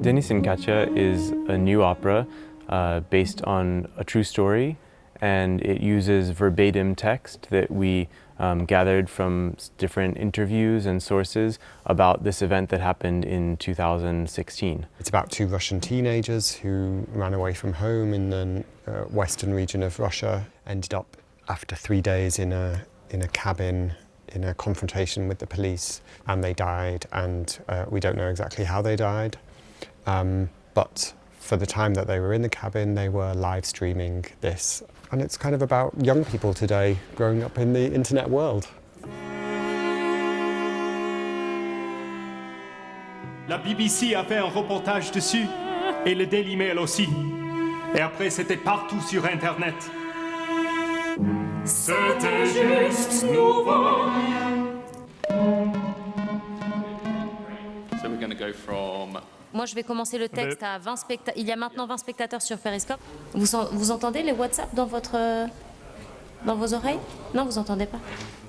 Denis Katya is a new opera based on a true story, and it uses verbatim text that we gathered from different interviews and sources about this event that happened in 2016. It's about two Russian teenagers who ran away from home in the western region of Russia, ended up after 3 days in a cabin in a confrontation with the police, and they died, and we don't know exactly how they died. But for the time that they were in the cabin, they were live streaming this. And it's kind of about young people today growing up in the internet world. La BBC a fait un reportage dessus, et le Daily Mail aussi. Et après, c'était partout sur Internet. C'était juste nouveau. So we're going to go from... Moi, je vais commencer le texte à 20 spectateurs. Il y a maintenant 20 spectateurs sur Periscope. Vous entendez les WhatsApp dans vos oreilles? Non, vous entendez pas.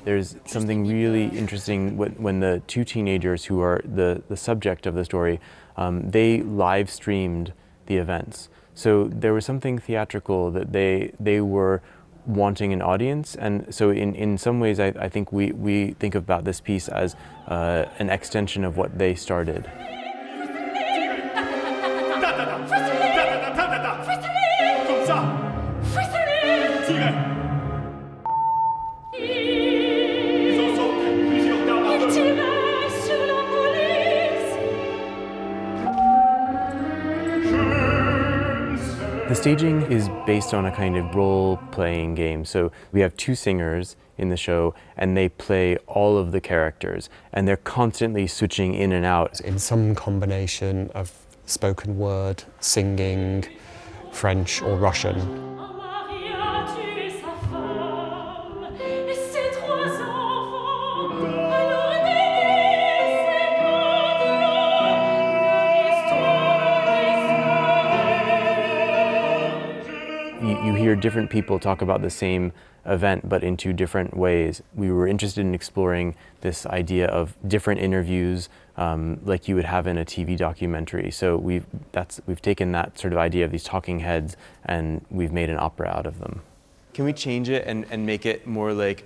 There's something really interesting when the two teenagers who are the subject of the story, they live streamed the events. So there was something theatrical that they were wanting an audience, and so in some ways I think we think about this piece as an extension of what they started. The staging is based on a kind of role-playing game. So we have two singers in the show, and they play all of the characters, and they're constantly switching in and out. In some combination of spoken word, singing, French or Russian. You hear different people talk about the same event, but in two different ways. We were interested in exploring this idea of different interviews, like you would have in a TV documentary. So we've taken that sort of idea of these talking heads, and we've made an opera out of them. Can we change it and make it more like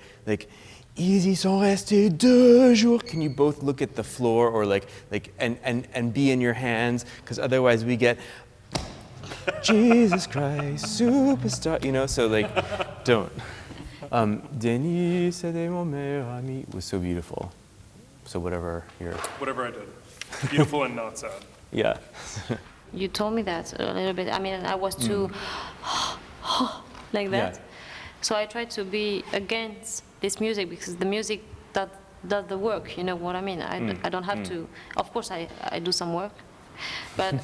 ils y sont restés 2 jours? Can you both look at the floor or and be in your hands? Because otherwise we get Jesus Christ, superstar, so don't. Denis, c'était mon meilleur ami was so beautiful. So whatever Whatever I did. Beautiful and not sad. Yeah. You told me that a little bit. I mean, I was too like that. Yeah. So I tried to be against this music because the music that does the work, you know what I mean? I don't have to, of course I do some work, but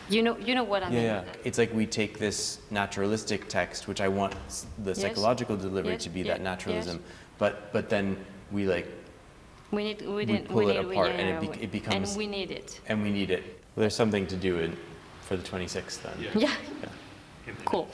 you know what I mean. Yeah, it's like we take this naturalistic text, which I want the psychological delivery to be that naturalism, but then we pull it apart, and it becomes. And we need it. And we need it. Well, there's something to do for the 26th then. Yeah. Cool.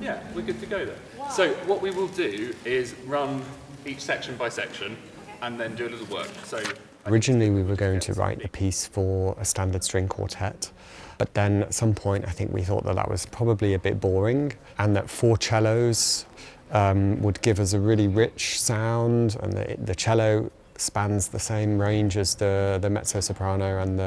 Yeah, we're good to go then. Wow. So what we will do is run each section by section and then do a little work. So originally we were going to write a piece for a standard string quartet, but then at some point I think we thought that was probably a bit boring, and that 4 cellos would give us a really rich sound, and the cello spans the same range as the mezzo-soprano and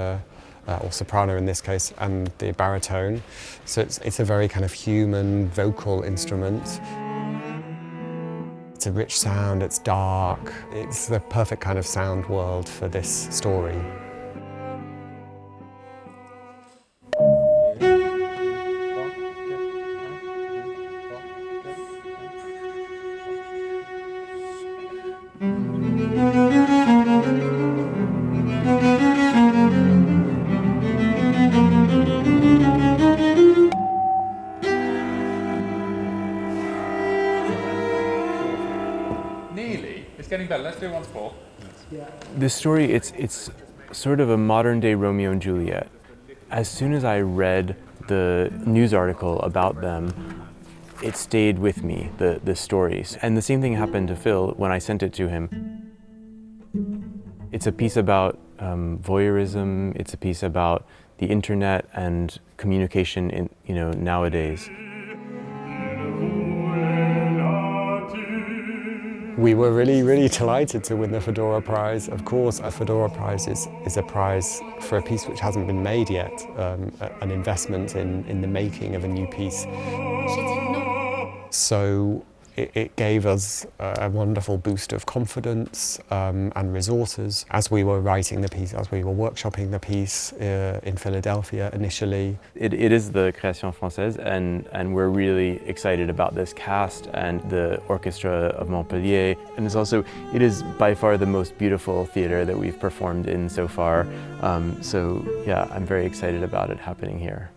or soprano in this case, and the baritone. So it's a very kind of human vocal instrument. It's a rich sound, it's dark. It's the perfect kind of sound world for this story. Getting better. Let's do it once more. This story, it's sort of a modern day Romeo and Juliet. As soon as I read the news article about them, it stayed with me, the stories. And the same thing happened to Phil when I sent it to him. It's a piece about voyeurism, it's a piece about the internet and communication in, nowadays. We were really, really delighted to win the Fedora Prize. Of course, a Fedora Prize is a prize for a piece which hasn't been made yet, an investment in the making of a new piece. So it gave us a wonderful boost of confidence and resources as we were writing the piece, as we were workshopping the piece in Philadelphia initially. It is the création française, and we're really excited about this cast and the orchestra of Montpellier. And it is by far the most beautiful theater that we've performed in so far. So yeah, I'm very excited about it happening here.